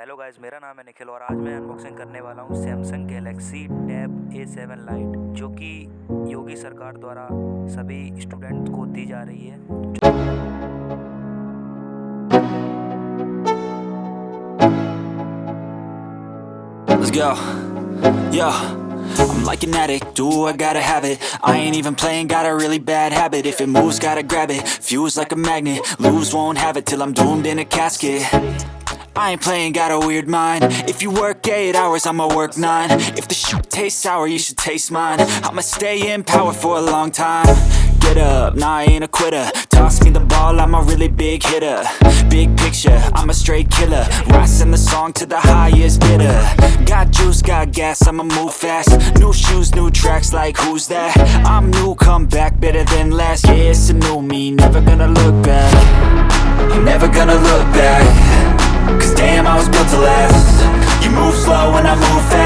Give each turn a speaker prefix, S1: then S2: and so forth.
S1: Hello guys, मेरा नाम है निखिल और आज मैं अनबॉक्सिंग करने वाला हूँ Samsung Galaxy tab A7 light, जो कि योगी सरकार द्वारा सभी स्टूडेंट को दी जा रही है।
S2: Let's go. Yo, I'm like an addict, do I gotta have it. I ain't even playing, got a really bad habit. If it moves, gotta grab it, fuse like a magnet. Lose, won't have it till I'm doomed in a casket. I ain't playing, got a weird mind. If you work 8 hours, I'ma work 9. If the shit tastes sour, you should taste mine. I'ma stay in power for a long time. Get up, nah, I ain't a quitter. Toss me the ball, I'm a really big hitter. Big picture, I'm a straight killer. Rising the song to the highest bidder. Got juice, got gas, I'ma move fast. New shoes, new tracks, like who's that? I'm new, come back, better than last. Yeah, it's a new me, never gonna look back. I'm never gonna look back. Cause damn, I was built to last. You move slow and I move fast.